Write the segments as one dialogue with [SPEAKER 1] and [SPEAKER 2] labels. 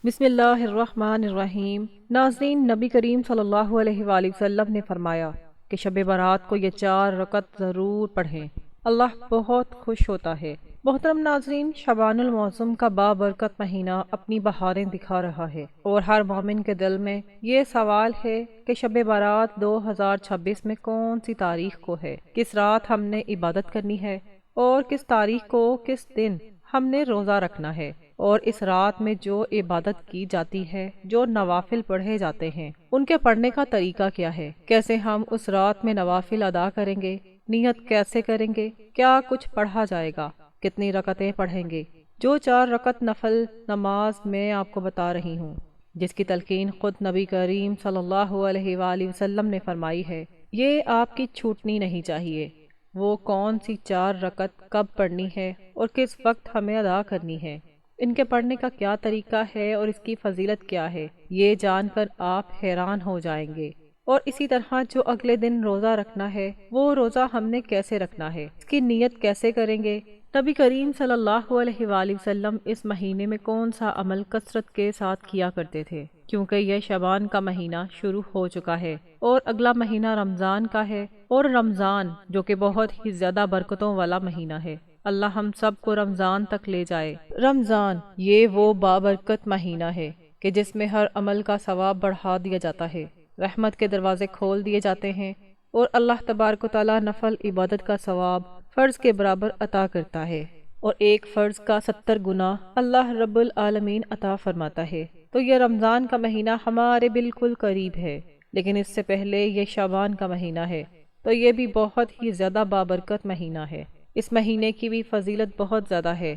[SPEAKER 1] بسم اللہ الرحمن الرحیم۔ ناظرین، نبی کریم صلی اللہ علیہ وآلہ وسلم نے فرمایا کہ شب برات کو یہ 4 رکعت ضرور پڑھیں، اللہ بہت خوش ہوتا ہے۔ محترم ناظرین، شعبان المعظم کا بابرکت مہینہ اپنی بہاریں دکھا رہا ہے، اور ہر مومن کے دل میں یہ سوال ہے کہ شب برات 2026 میں کون سی تاریخ کو ہے، کس رات ہم نے عبادت کرنی ہے، اور کس تاریخ کو کس دن ہم نے روزہ رکھنا ہے، اور اس رات میں جو عبادت کی جاتی ہے، جو نوافل پڑھے جاتے ہیں، ان کے پڑھنے کا طریقہ کیا ہے، کیسے ہم اس رات میں نوافل ادا کریں گے، نیت کیسے کریں گے، کیا کچھ پڑھا جائے گا، کتنی رکعتیں پڑھیں گے۔ جو 4 رکعت نفل نماز میں آپ کو بتا رہی ہوں، جس کی تلقین خود نبی کریم صلی اللہ علیہ وآلہ وسلم نے فرمائی ہے، یہ آپ کی چھوٹنی نہیں چاہیے۔ وہ کون سی 4 رکعت کب پڑھنی ہے اور کس وقت ہمیں ادا کرنی ہے، ان کے پڑھنے کا کیا طریقہ ہے اور اس کی فضیلت کیا ہے، یہ جان کر آپ حیران ہو جائیں گے۔ اور اسی طرح جو اگلے دن روزہ رکھنا ہے، وہ روزہ ہم نے کیسے رکھنا ہے، اس کی نیت کیسے کریں گے۔ نبی کریم صلی اللہ علیہ وآلہ وسلم اس مہینے میں کون سا عمل کثرت کے ساتھ کیا کرتے تھے، کیونکہ یہ شعبان کا مہینہ شروع ہو چکا ہے اور اگلا مہینہ رمضان کا ہے، اور رمضان جو کہ بہت ہی زیادہ برکتوں والا مہینہ ہے، اللہ ہم سب کو رمضان تک لے جائے۔ رمضان یہ وہ بابرکت مہینہ ہے کہ جس میں ہر عمل کا ثواب بڑھا دیا جاتا ہے، رحمت کے دروازے کھول دیے جاتے ہیں، اور اللہ تبارک و تعالیٰ نفل عبادت کا ثواب فرض کے برابر عطا کرتا ہے، اور ایک فرض کا 70 گنا اللہ رب العالمین عطا فرماتا ہے۔ تو یہ رمضان کا مہینہ ہمارے بالکل قریب ہے، لیکن اس سے پہلے یہ شعبان کا مہینہ ہے، تو یہ بھی بہت ہی زیادہ بابرکت مہینہ ہے۔ اس مہینے کی بھی فضیلت بہت زیادہ ہے۔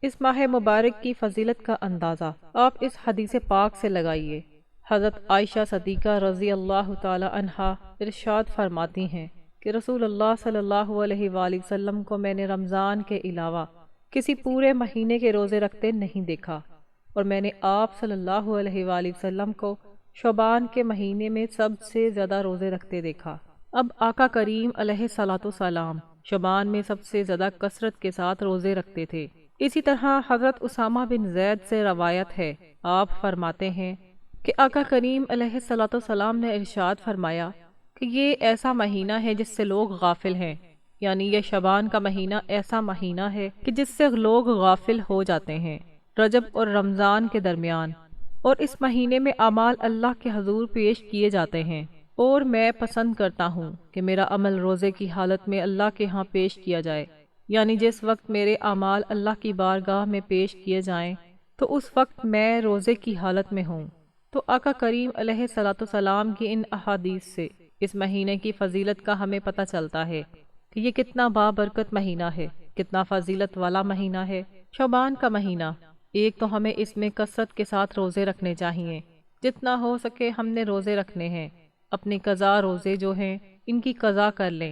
[SPEAKER 1] اس ماہ مبارک کی فضیلت کا اندازہ آپ اس حدیث پاک سے لگائیے۔ حضرت عائشہ صدیقہ رضی اللہ تعالی عنہا ارشاد فرماتی ہیں کہ رسول اللہ صلی اللہ علیہ وآلہ وسلم کو میں نے رمضان کے علاوہ کسی پورے مہینے کے روزے رکھتے نہیں دیکھا، اور میں نے آپ صلی اللہ علیہ وآلہ وسلم کو شعبان کے مہینے میں سب سے زیادہ روزے رکھتے دیکھا۔ اب آقا کریم علیہ الصلوۃ والسلام شعبان میں سب سے زیادہ کثرت کے ساتھ روزے رکھتے تھے۔ اسی طرح حضرت اسامہ بن زید سے روایت ہے، آپ فرماتے ہیں کہ آقا کریم علیہ الصلوۃ والسلام نے ارشاد فرمایا کہ یہ ایسا مہینہ ہے جس سے لوگ غافل ہیں، یعنی یہ شعبان کا مہینہ ایسا مہینہ ہے کہ جس سے لوگ غافل ہو جاتے ہیں رجب اور رمضان کے درمیان، اور اس مہینے میں اعمال اللہ کے حضور پیش کیے جاتے ہیں، اور میں پسند کرتا ہوں کہ میرا عمل روزے کی حالت میں اللہ کے ہاں پیش کیا جائے، یعنی جس وقت میرے اعمال اللہ کی بارگاہ میں پیش کیے جائیں تو اس وقت میں روزے کی حالت میں ہوں۔ تو آقا کریم علیہ الصلوۃ والسلام کی ان احادیث سے اس مہینے کی فضیلت کا ہمیں پتہ چلتا ہے کہ یہ کتنا بابرکت مہینہ ہے، کتنا فضیلت والا مہینہ ہے۔ شعبان کا مہینہ، ایک تو ہمیں اس میں کثرت کے ساتھ روزے رکھنے چاہیے، جتنا ہو سکے ہم نے روزے رکھنے ہیں۔ اپنے قضا روزے جو ہیں ان کی قضا کر لیں،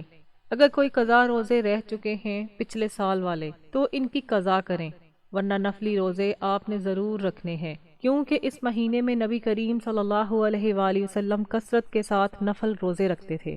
[SPEAKER 1] اگر کوئی قضا روزے رہ چکے ہیں پچھلے سال والے تو ان کی قضا کریں، ورنہ نفلی روزے آپ نے ضرور رکھنے ہیں، کیونکہ اس مہینے میں نبی کریم صلی اللہ علیہ وآلہ وسلم کثرت کے ساتھ نفل روزے رکھتے تھے۔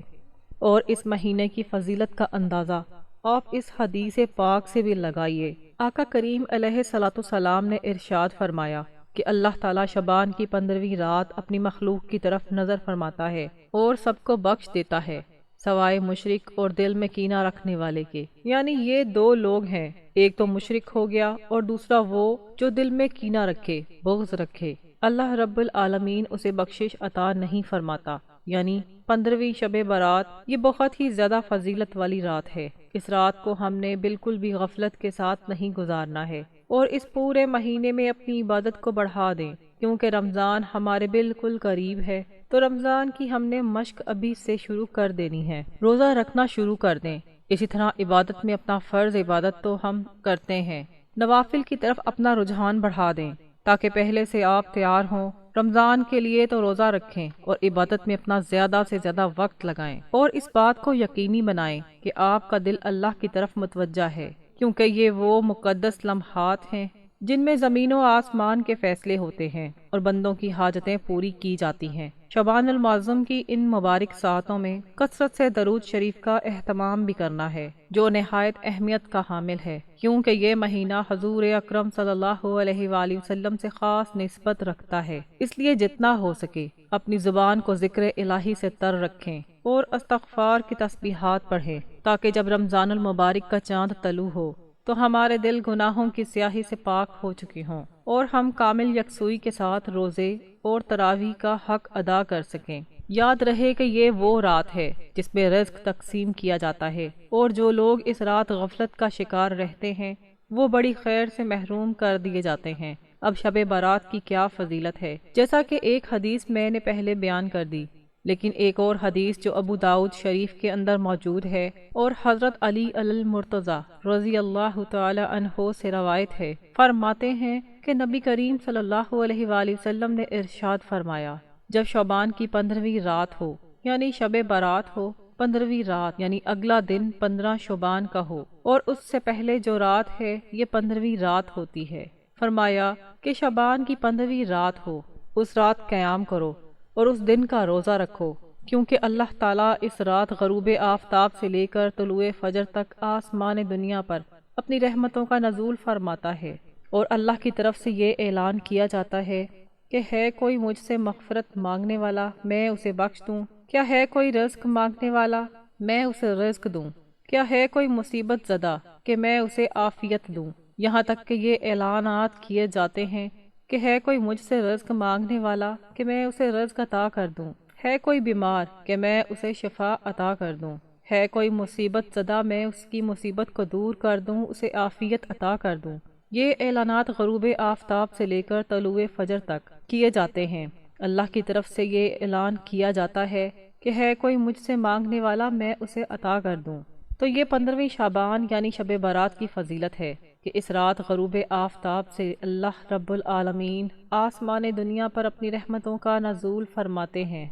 [SPEAKER 1] اور اس مہینے کی فضیلت کا اندازہ آپ اس حدیث پاک سے بھی لگائیے۔ آقا کریم علیہ الصلوۃ والسلام نے ارشاد فرمایا کہ اللہ تعالیٰ شعبان کی 15ویں رات اپنی مخلوق کی طرف نظر فرماتا ہے اور سب کو بخش دیتا ہے، سوائے مشرک اور دل میں کینہ رکھنے والے کے، یعنی یہ 2 لوگ ہیں، ایک تو مشرک ہو گیا اور دوسرا وہ جو دل میں کینہ رکھے، بغض رکھے، اللہ رب العالمین اسے بخشش عطا نہیں فرماتا۔ یعنی 15ویں شب برات یہ بہت ہی زیادہ فضیلت والی رات ہے۔ اس رات کو ہم نے بالکل بھی غفلت کے ساتھ نہیں گزارنا ہے، اور اس پورے مہینے میں اپنی عبادت کو بڑھا دیں، کیونکہ رمضان ہمارے بالکل قریب ہے، تو رمضان کی ہم نے مشق ابھی سے شروع کر دینی ہے، روزہ رکھنا شروع کر دیں۔ اسی طرح عبادت میں اپنا فرض عبادت تو ہم کرتے ہیں، نوافل کی طرف اپنا رجحان بڑھا دیں تاکہ پہلے سے آپ تیار ہوں۔ رمضان کے لیے تو روزہ رکھیں اور عبادت میں اپنا زیادہ سے زیادہ وقت لگائیں، اور اس بات کو یقینی بنائیں کہ آپ کا دل اللہ کی طرف متوجہ ہے، کیونکہ یہ وہ مقدس لمحات ہیں جن میں زمین و آسمان کے فیصلے ہوتے ہیں اور بندوں کی حاجتیں پوری کی جاتی ہیں۔ شعبان المعظم کی ان مبارک ساعتوں میں کثرت سے درود شریف کا اہتمام بھی کرنا ہے، جو نہایت اہمیت کا حامل ہے، کیونکہ یہ مہینہ حضور اکرم صلی اللہ علیہ وآلہ وسلم سے خاص نسبت رکھتا ہے۔ اس لیے جتنا ہو سکے اپنی زبان کو ذکر الہی سے تر رکھیں اور استغفار کی تسبیحات پڑھیں، تاکہ جب رمضان المبارک کا چاند طلوع ہو تو ہمارے دل گناہوں کی سیاہی سے پاک ہو چکے ہوں اور ہم کامل یکسوئی کے ساتھ روزے اور تراویح کا حق ادا کر سکیں۔ یاد رہے کہ یہ وہ رات ہے جس میں رزق تقسیم کیا جاتا ہے، اور جو لوگ اس رات غفلت کا شکار رہتے ہیں وہ بڑی خیر سے محروم کر دیے جاتے ہیں۔ اب شب برات کی کیا فضیلت ہے، جیسا کہ ایک حدیث میں نے پہلے بیان کر دی، لیکن ایک اور حدیث جو ابو داؤد شریف کے اندر موجود ہے اور حضرت علی المرتضیٰ رضی اللہ تعالی عنہ سے روایت ہے، فرماتے ہیں کہ نبی کریم صلی اللہ علیہ وآلہ وسلم نے ارشاد فرمایا، جب شعبان کی 15ویں رات ہو یعنی شب برات ہو، 15ویں رات یعنی اگلا دن 15 شعبان کا ہو اور اس سے پہلے جو رات ہے یہ 15ویں رات ہوتی ہے، فرمایا کہ شعبان کی 15ویں رات ہو، اس رات قیام کرو اور اس دن کا روزہ رکھو، کیونکہ اللہ تعالیٰ اس رات غروب آفتاب سے لے کر طلوع فجر تک آسمان دنیا پر اپنی رحمتوں کا نزول فرماتا ہے، اور اللہ کی طرف سے یہ اعلان کیا جاتا ہے کہ ہے کوئی مجھ سے مغفرت مانگنے والا میں اسے بخش دوں، کیا ہے کوئی رزق مانگنے والا میں اسے رزق دوں، کیا ہے کوئی مصیبت زدہ کہ میں اسے عافیت دوں، یہاں تک کہ یہ اعلانات کیے جاتے ہیں کہ ہے کوئی مجھ سے رزق مانگنے والا کہ میں اسے رزق عطا کر دوں، ہے کوئی بیمار کہ میں اسے شفا عطا کر دوں، ہے کوئی مصیبت زدہ میں اس کی مصیبت کو دور کر دوں، اسے عافیت عطا کر دوں۔ یہ اعلانات غروب آفتاب سے لے کر طلوع فجر تک کیے جاتے ہیں۔ اللہ کی طرف سے یہ اعلان کیا جاتا ہے کہ ہے کوئی مجھ سے مانگنے والا میں اسے عطا کر دوں۔ تو یہ 15ویں شعبان یعنی شب برات کی فضیلت ہے کہ اس رات غروب آفتاب سے اللہ رب العالمین آسمان دنیا پر اپنی رحمتوں کا نزول فرماتے ہیں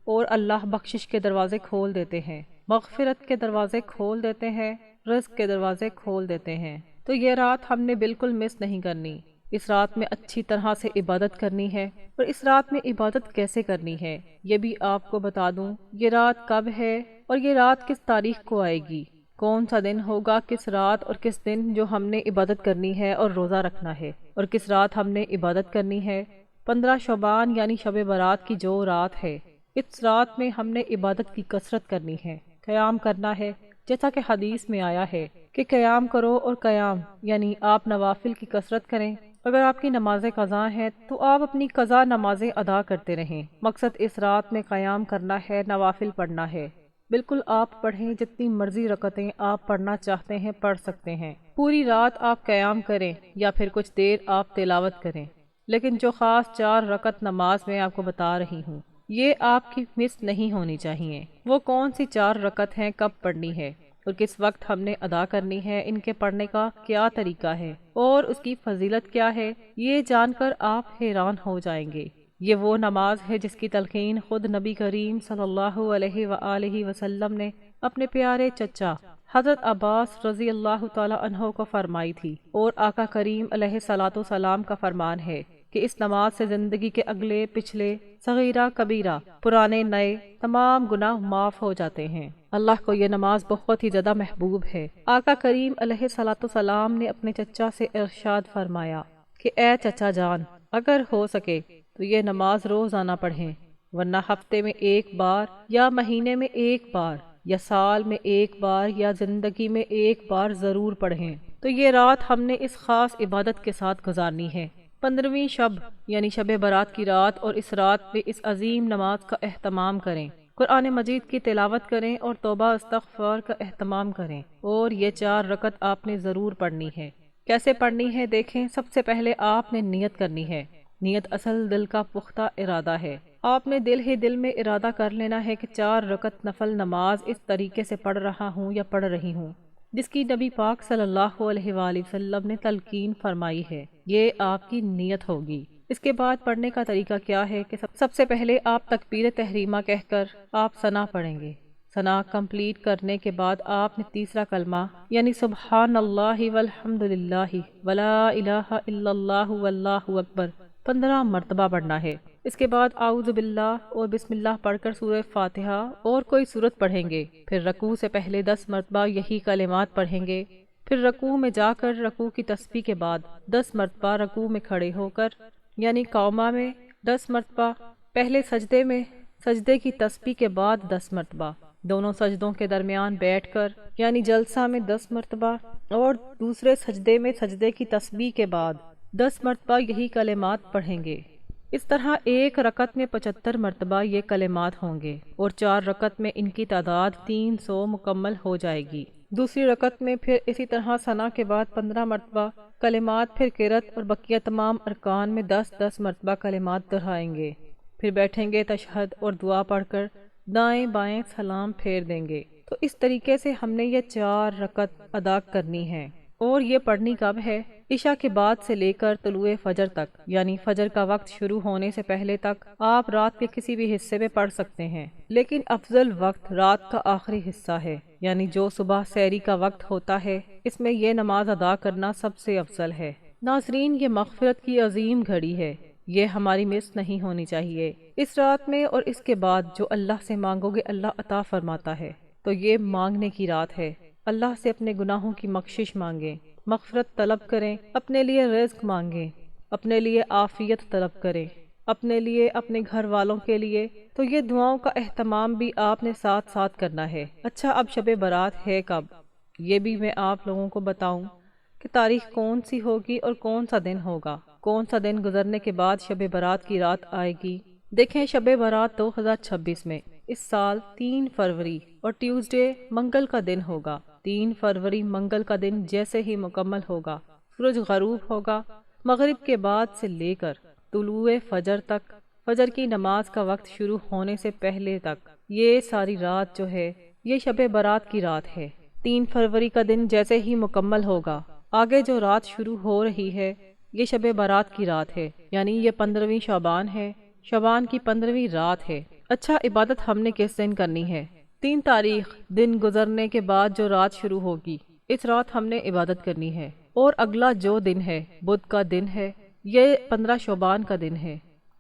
[SPEAKER 1] اور اللہ بخشش کے دروازے کھول دیتے ہیں، مغفرت کے دروازے کھول دیتے ہیں، رزق کے دروازے کھول دیتے ہیں۔ تو یہ رات ہم نے بالکل مس نہیں کرنی۔ اس رات میں اچھی طرح سے عبادت کرنی ہے، اور اس رات میں عبادت کیسے کرنی ہے یہ بھی آپ کو بتا دوں۔ یہ رات کب ہے اور یہ رات کس تاریخ کو آئے گی، کون سا دن ہوگا، کس رات اور کس دن جو ہم نے عبادت کرنی ہے اور روزہ رکھنا ہے، اور کس رات ہم نے عبادت کرنی ہے۔ 15 شعبان یعنی شب برات کی جو رات ہے، اس رات میں ہم نے عبادت کی کثرت کرنی ہے، قیام کرنا ہے، جیسا کہ حدیث میں آیا ہے کہ قیام کرو، اور قیام یعنی آپ نوافل کی کثرت کریں۔ اگر آپ کی نمازیں قضا ہیں تو آپ اپنی قضا نمازیں ادا کرتے رہیں۔ مقصد اس رات میں قیام کرنا ہے، نوافل پڑھنا ہے۔ بالکل آپ پڑھیں، جتنی مرضی رکعتیں آپ پڑھنا چاہتے ہیں پڑھ سکتے ہیں۔ پوری رات آپ قیام کریں یا پھر کچھ دیر آپ تلاوت کریں، لیکن جو خاص 4 رکعت نماز میں آپ کو بتا رہی ہوں یہ آپ کی مس نہیں ہونی چاہیے۔ وہ کون سی 4 رکعت ہیں، کب پڑھنی ہے اور کس وقت ہم نے ادا کرنی ہے، ان کے پڑھنے کا کیا طریقہ ہے اور اس کی فضیلت کیا ہے، یہ جان کر آپ حیران ہو جائیں گے۔ یہ وہ نماز ہے جس کی تلقین خود نبی کریم صلی اللہ علیہ وآلہ وسلم نے اپنے پیارے چچا حضرت عباس رضی اللہ تعالی عنہ کو فرمائی تھی، اور آقا کریم علیہ الصلوۃ والسلام کا فرمان ہے کہ اس نماز سے زندگی کے اگلے پچھلے صغیرہ کبیرہ پرانے نئے تمام گناہ معاف ہو جاتے ہیں۔ اللہ کو یہ نماز بہت ہی زیادہ محبوب ہے۔ آقا کریم علیہ الصلوۃ والسلام نے اپنے چچا سے ارشاد فرمایا کہ اے چچا جان، اگر ہو سکے تو یہ نماز روزانہ پڑھیں، ورنہ ہفتے میں 1 بار یا مہینے میں 1 بار یا سال میں 1 بار یا زندگی میں 1 بار ضرور پڑھیں۔ تو یہ رات ہم نے اس خاص عبادت کے ساتھ گزارنی ہے، 15ویں شب یعنی شب برات کی رات، اور اس رات میں اس عظیم نماز کا اہتمام کریں، قرآن مجید کی تلاوت کریں اور توبہ استغفار کا اہتمام کریں، اور یہ 4 رکعت آپ نے ضرور پڑھنی ہے۔ کیسے پڑھنی ہے دیکھیں۔ سب سے پہلے آپ نے نیت کرنی ہے۔ نیت اصل دل کا پختہ ارادہ ہے۔ آپ نے دل ہی دل میں ارادہ کر لینا ہے کہ 4 رکعت نفل نماز اس طریقے سے پڑھ رہا ہوں یا پڑھ رہی ہوں جس کی نبی پاک صلی اللہ علیہ وآلہ وسلم نے تلقین فرمائی ہے۔ یہ آپ کی نیت ہوگی۔ اس کے بعد پڑھنے کا طریقہ کیا ہے کہ سب سے پہلے آپ تکبیر تحریمہ کہہ کر آپ ثنا پڑھیں گے۔ ثنا کمپلیٹ کرنے کے بعد آپ نے تیسرا کلمہ یعنی سبحان اللہ والحمد للہ ولا الہ الا اللہ واللہ اکبر 15 مرتبہ پڑھنا ہے۔ اس کے بعد اعوذ باللہ اور بسم اللہ پڑھ کر سورہ فاتحہ اور کوئی سورت پڑھیں گے۔ پھر رکوع سے پہلے 10 مرتبہ یہی کلمات پڑھیں گے۔ پھر رکوع میں جا کر رکوع کی تسبیح کے بعد 10 مرتبہ رکوع میں کھڑے ہو کر یعنی قومہ میں 10 مرتبہ، پہلے سجدے میں سجدے کی تسبیح کے بعد 10 مرتبہ، دونوں سجدوں کے درمیان بیٹھ کر یعنی جلسہ میں 10 مرتبہ اور دوسرے سجدے میں سجدے کی تسبیح کے بعد 10 مرتبہ یہی کلمات پڑھیں گے۔ اس طرح ایک رکعت میں 75 مرتبہ یہ کلمات ہوں گے اور 4 رکعت میں ان کی تعداد 300 مکمل ہو جائے گی۔ دوسری رکعت میں پھر اسی طرح ثنا کے بعد 15 مرتبہ کلمات، پھر قرات اور بقیہ تمام ارکان میں 10 مرتبہ کلمات دہرائیں گے۔ پھر بیٹھیں گے تشہد اور دعا پڑھ کر دائیں بائیں سلام پھیر دیں گے۔ تو اس طریقے سے ہم نے یہ 4 رکعت ادا کرنی ہے۔ اور یہ پڑھنی کب ہے؟ عشاء کے بعد سے لے کر طلوع فجر تک، یعنی فجر کا وقت شروع ہونے سے پہلے تک آپ رات کے کسی بھی حصے میں پڑھ سکتے ہیں، لیکن افضل وقت رات کا آخری حصہ ہے، یعنی جو صبح سحری کا وقت ہوتا ہے، اس میں یہ نماز ادا کرنا سب سے افضل ہے۔ ناظرین، یہ مغفرت کی عظیم گھڑی ہے، یہ ہماری مس نہیں ہونی چاہیے۔ اس رات میں اور اس کے بعد جو اللہ سے مانگو گے اللہ عطا فرماتا ہے، تو یہ مانگنے کی رات ہے۔ اللہ سے اپنے گناہوں کی بخشش مانگیں، مغفرت طلب کریں، اپنے لیے رزق مانگیں، اپنے لیے عافیت طلب کریں، اپنے لیے، اپنے گھر والوں کے لیے۔ تو یہ دعاؤں کا اہتمام بھی آپ نے ساتھ ساتھ کرنا ہے۔ اچھا، اب شب برات ہے کب؟ یہ بھی میں آپ لوگوں کو بتاؤں کہ تاریخ کون سی ہوگی اور کون سا دن ہوگا، کون سا دن گزرنے کے بعد شب برات کی رات آئے گی۔ دیکھیں، شب برات 2026 میں اس سال 3 فروری اور ٹیوزڈے منگل کا دن ہوگا۔ 3 فروری منگل کا دن جیسے ہی مکمل ہوگا، سورج غروب ہوگا، مغرب کے بعد سے لے کر طلوع فجر تک، فجر کی نماز کا وقت شروع ہونے سے پہلے تک، یہ ساری رات جو ہے یہ شب برات کی رات ہے۔ 3 فروری کا دن جیسے ہی مکمل ہوگا، آگے جو رات شروع ہو رہی ہے یہ شب برات کی رات ہے، یعنی یہ 15ویں شعبان ہے، شعبان کی 15ویں رات ہے۔ اچھا، عبادت ہم نے کس دن کرنی ہے؟ 3 تاریخ دن گزرنے کے بعد جو رات شروع ہوگی، اس رات ہم نے عبادت کرنی ہے۔ اور اگلا جو دن ہے بدھ کا دن ہے، یہ 15 شعبان کا دن ہے۔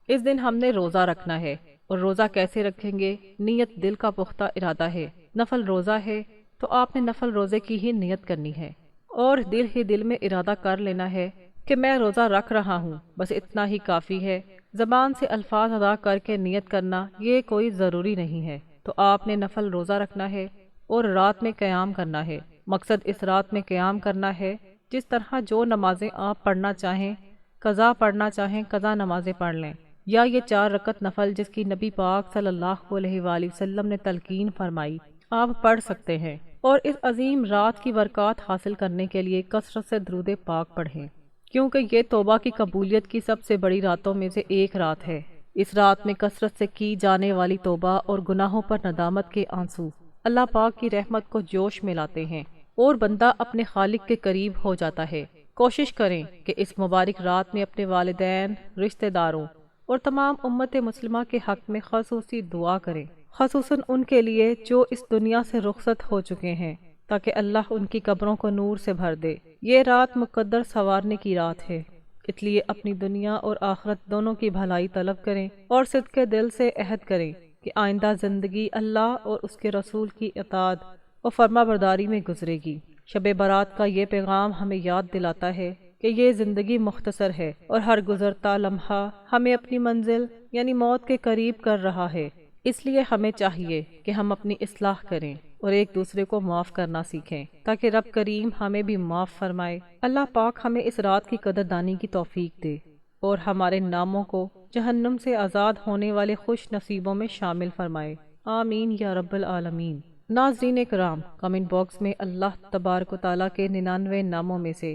[SPEAKER 1] اس دن ہم نے روزہ رکھنا ہے۔ اور روزہ کیسے رکھیں گے؟ نیت دل کا پختہ ارادہ ہے، نفل روزہ ہے تو آپ نے نفل روزے کی ہی نیت کرنی ہے، اور دل ہی دل میں ارادہ کر لینا ہے کہ میں روزہ رکھ رہا ہوں، بس اتنا ہی کافی ہے۔ زبان سے الفاظ ادا کر کے نیت کرنا یہ کوئی ضروری نہیں ہے۔ تو آپ نے نفل روزہ رکھنا ہے اور رات میں قیام کرنا ہے۔ مقصد اس رات میں قیام کرنا ہے، جس طرح جو نمازیں آپ پڑھنا چاہیں، قضا پڑھنا چاہیں قضا نمازیں پڑھ لیں، یا یہ 4 رکعت نفل جس کی نبی پاک صلی اللہ علیہ وآلہ وسلم نے تلقین فرمائی، آپ پڑھ سکتے ہیں۔ اور اس عظیم رات کی برکات حاصل کرنے کے لیے کثرت سے درود پاک پڑھیں، کیونکہ یہ توبہ کی قبولیت کی سب سے بڑی راتوں میں سے ایک رات ہے۔ اس رات میں کثرت سے کی جانے والی توبہ اور گناہوں پر ندامت کے آنسو اللہ پاک کی رحمت کو جوش میں لاتے ہیں اور بندہ اپنے خالق کے قریب ہو جاتا ہے۔ کوشش کریں کہ اس مبارک رات میں اپنے والدین، رشتہ داروں اور تمام امت مسلمہ کے حق میں خصوصی دعا کریں، خصوصاً ان کے لیے جو اس دنیا سے رخصت ہو چکے ہیں، تاکہ اللہ ان کی قبروں کو نور سے بھر دے۔ یہ رات مقدر سنوارنے کی رات ہے، اس لیے اپنی دنیا اور آخرت دونوں کی بھلائی طلب کریں اور صدق دل سے عہد کریں کہ آئندہ زندگی اللہ اور اس کے رسول کی اطاعت اور فرما برداری میں گزرے گی۔ شب برات کا یہ پیغام ہمیں یاد دلاتا ہے کہ یہ زندگی مختصر ہے اور ہر گزرتا لمحہ ہمیں اپنی منزل یعنی موت کے قریب کر رہا ہے۔ اس لیے ہمیں چاہیے کہ ہم اپنی اصلاح کریں اور ایک دوسرے کو معاف کرنا سیکھیں، تاکہ رب کریم ہمیں بھی معاف فرمائے۔ اللہ پاک ہمیں اس رات کی قدردانی کی توفیق دے اور ہمارے ناموں کو جہنم سے آزاد ہونے والے خوش نصیبوں میں شامل فرمائے، آمین یا رب العالمین۔ ناظرین کرام، کمنٹ باکس میں اللہ تبارک و تعالیٰ کے 99 ناموں میں سے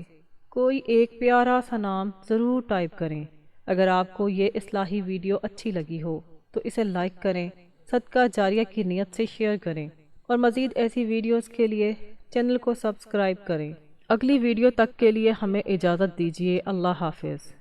[SPEAKER 1] کوئی ایک پیارا سا نام ضرور ٹائپ کریں۔ اگر آپ کو یہ اصلاحی ویڈیو اچھی لگی ہو تو اسے لائک کریں، صدقہ جاریہ کی نیت سے شیئر کریں، اور مزید ایسی ویڈیوز کے لیے چینل کو سبسکرائب کریں۔ اگلی ویڈیو تک کے لیے ہمیں اجازت دیجیے۔ اللہ حافظ۔